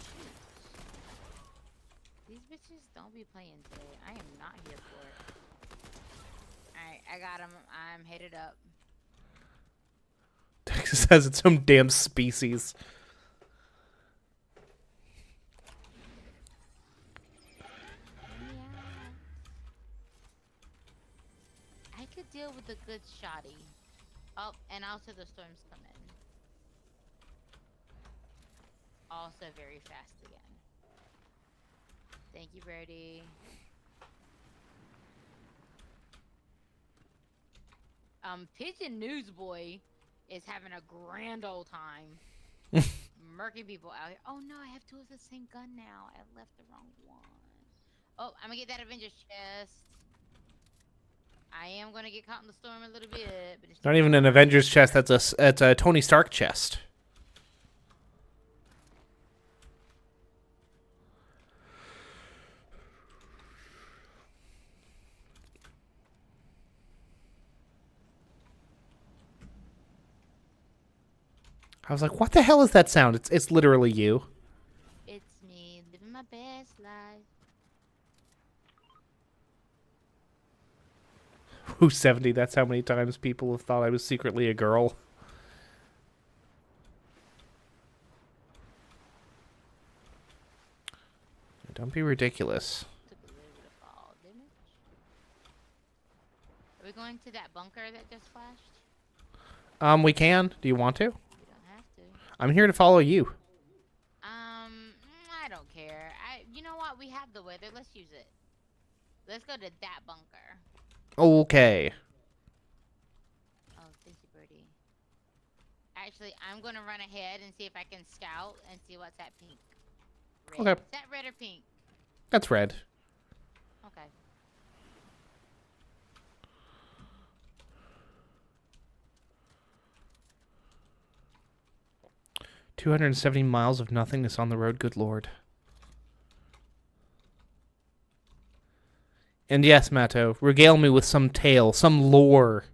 shoot. These bitches don't be playing today. I am not here for it. Alright, I got him. I'm headed up. Texas has its own damn species. I could deal with a good shoddy. Oh, and also the storms come in. Also very fast again. Thank you, Birdie. Pigeon Newsboy is having a grand old time. Murking people out here. Oh no, I have two of the same gun now. I left the wrong one. Oh, I'm gonna get that Avengers chest. I am gonna get caught in the storm a little bit, but it's Not even an Avengers chest. That's a Tony Stark chest. I was like, what the hell is that sound? It's literally you. It's me living my best life. Who's 70? That's how many times people have thought I was secretly a girl. Don't be ridiculous. Took a little bit of fall damage. Are we going to that bunker that just flashed? We can. Do you want to? We don't have to. I'm here to follow you. I don't care. You know what? We have the weather. Let's use it. Let's go to that bunker. Okay. Oh, thank you, Birdie. Actually, I'm gonna run ahead and see if I can scout and see what's that pink. Red. Okay. Is that red or pink? That's red. Okay. 270 miles of nothingness on the road, good lord. And yes, Matto, regale me with some tale, some lore.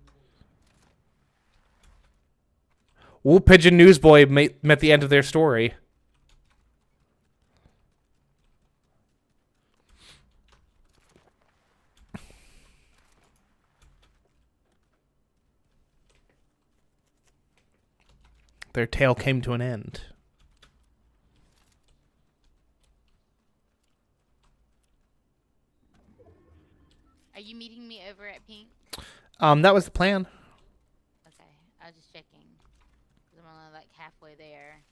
Wool Pigeon Newsboy met the end of their story. Their tale came to an end. Are you meeting me over at pink? That was the plan. Okay, I was just checking. 'Cause I'm only like halfway there.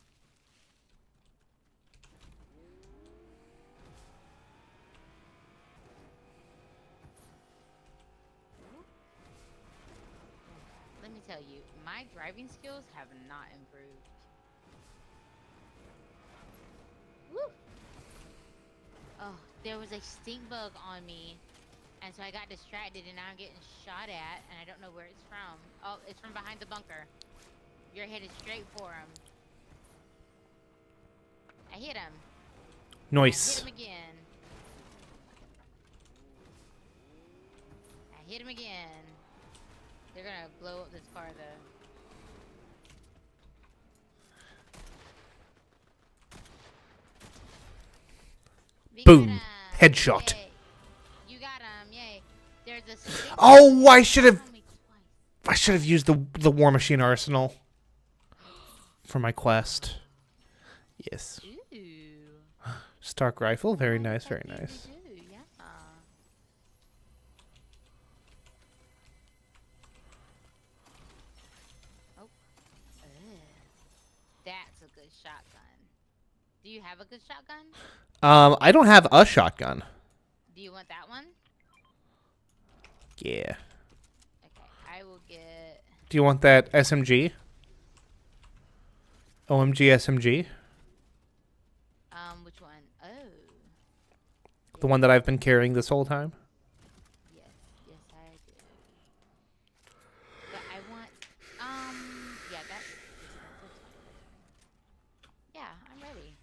Let me tell you, my driving skills have not improved. Woo! Oh, there was a stink bug on me, and so I got distracted, and now I'm getting shot at, and I don't know where it's from. Oh, it's from behind the bunker. You're headed straight for him. I hit him. Nice. I hit him again. I hit him again. They're gonna blow up this car, though. We Boom. got him. Headshot. Yay. You got him, yay. There's a stick Oh, I should have on me twice. I should have used the War Machine arsenal for my quest. Yes. Ooh. Stark rifle, very Oh, nice, very that's nice. easy to do, yeah. Oh. Ugh. That's a good shotgun. Do you have a good shotgun? I don't have a shotgun. Do you want that one? Yeah. Okay, I will get... Do you want that SMG? OMG SMG? which one? Oh. The one that I've been carrying this whole time? Yes, yes, I do. But I want, yeah, that's fine. Yeah, I'm ready.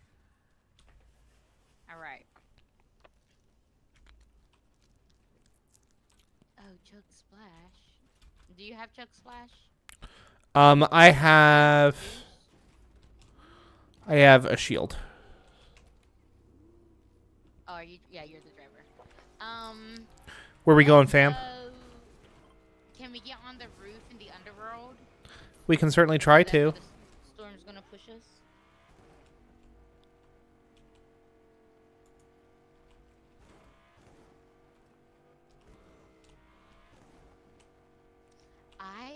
All right. Oh, Chug Splash. Do you have Chug Splash? I have a shield. Oh, are you? Yeah, you're the driver. Where we going, fam? Can we get on the roof in the underworld? We can certainly try That's where to. the storm's gonna push us. I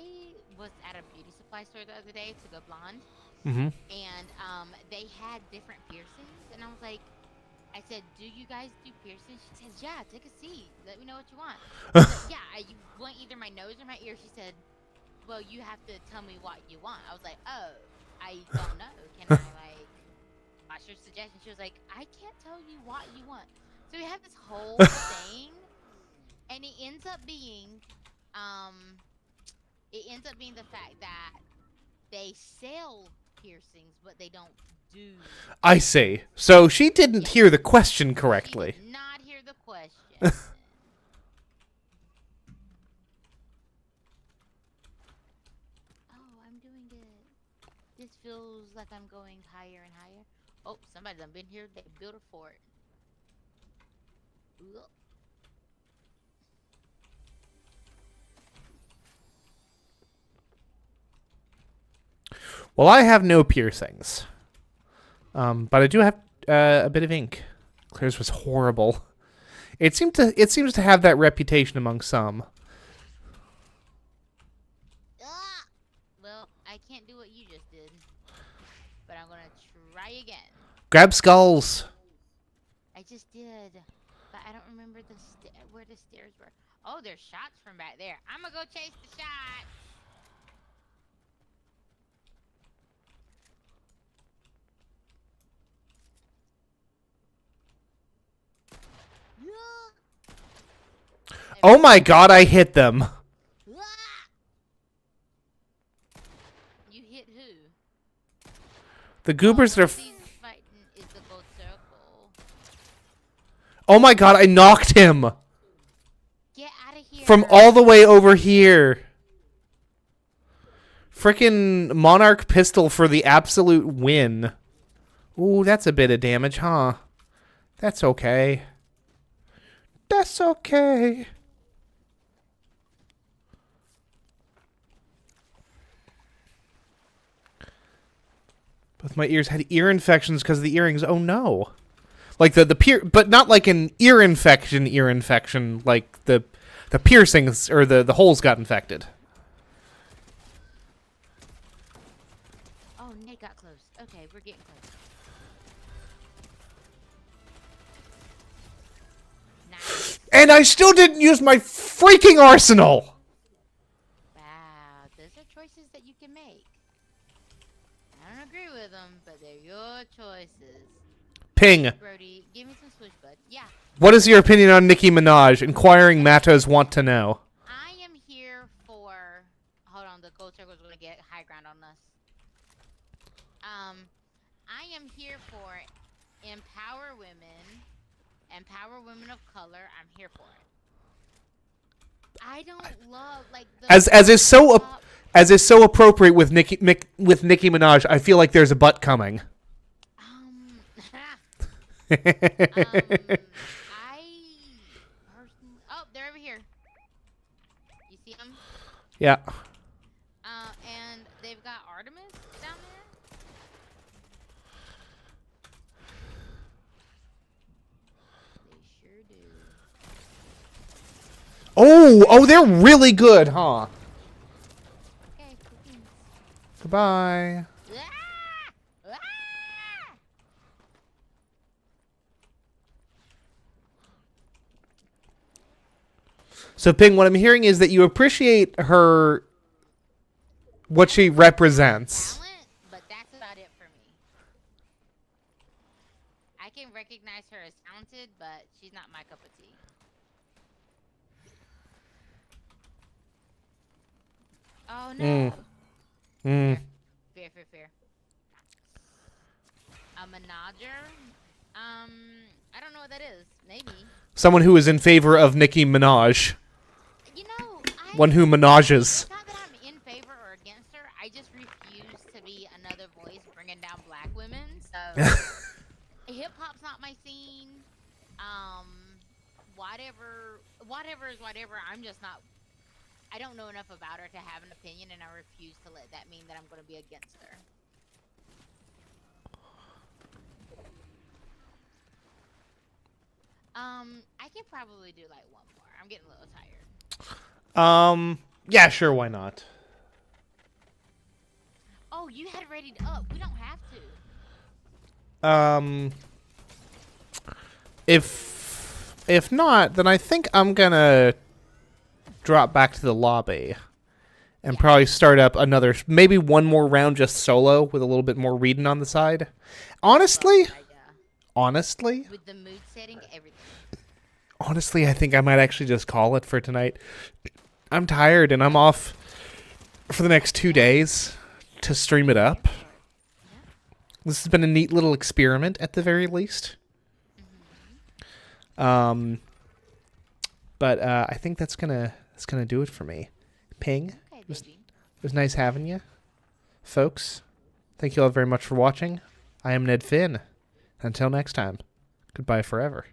was at a beauty supply store the other day to go blonde, Mm-hmm. and they had different piercings, and I was like, I said, "Do you guys do piercings?" She says, "Yeah, take a seat. Let me know what you want." I said, "Yeah, you want either my nose or my ear?" She said, "Well, you have to tell me what you want." I was like, "Oh, I don't know. Can I like watch your suggestion?" She was like, "I can't tell you what you want." So we have this whole thing, and it ends up being the fact that they sell piercings, but they don't do. I see. So she didn't hear the question correctly. She did not hear the question. Oh, I'm doing it. This feels like I'm going higher and higher. Oh, somebody done been here. They built a fort. Ugh. Well, I have no piercings. But I do have a bit of ink. Claire's was horrible. It seems to have that reputation among some. Ah! Well, I can't do what you just did. But I'm gonna try again. Grab skulls. I just did. But I don't remember where the stairs were. Oh, there's shots from back there. I'm gonna go chase the shots. Oh my god, I hit them. You hit who? The goobers that are... These fighting is the gold circle. Oh my god, I knocked him. Get out of here. From all the way over here. Frickin' Monarch Pistol for the absolute win. Ooh, that's a bit of damage, huh? That's okay. That's okay. Both my ears had ear infections because of the earrings. Oh no. Like but not like an ear infection, like the piercings or the holes got infected. Oh, Nate got close. Okay, we're getting close. Nice. And I still didn't use my freaking arsenal. Wow, those are choices that you can make. I don't agree with them, but they're your choices. Ping. Brody, give me some switch, bud. Yeah. What is your opinion on Nicki Minaj? Inquiring Mattos want to know. I am here for... Hold on, the gold circle's going to get high ground on us. I am here for empower women of color. I'm here for it. I don't love like the as is so appropriate with Nicki Minaj. I feel like there's a butt coming. I oh, they're over here. You see them? Yeah. And they've got Artemis down there. They sure do. Oh, they're really good, huh? Okay, cool beans. Goodbye. Ah! Ah! So, Ping, what I'm hearing is that you appreciate her, what she represents. Talent, but that's about it for me. I can recognize her as talented, but she's not my cup of tea. Oh no. Fair. A menager? I don't know what that is. Maybe. Someone who is in favor of Nicki Minaj. You know, One who menages. It's not that I'm in favor or against her. I just refuse to be another voice bringing down black women. So, hip hop's not my scene. Whatever is whatever. I'm just not. I don't know enough about her to have an opinion, and I refuse to let that mean that I'm going to be against her. I can probably do like one more. I'm getting a little tired. Yeah, sure, why not? Oh, you had it ready up. We don't have to. If not, then I think I'm gonna drop back to the lobby and probably start up maybe one more round just solo with a little bit more reading on the side. Honestly, With the mood setting, everything. Honestly, I think I might actually just call it for tonight. I'm tired and I'm off for the next 2 days to stream it up. This has been a neat little experiment at the very least. But I think that's gonna do it for me. Ping. Okay, It was nice having you, folks. Thank you all very much for watching. I am Ned Finn. Until next time, goodbye forever.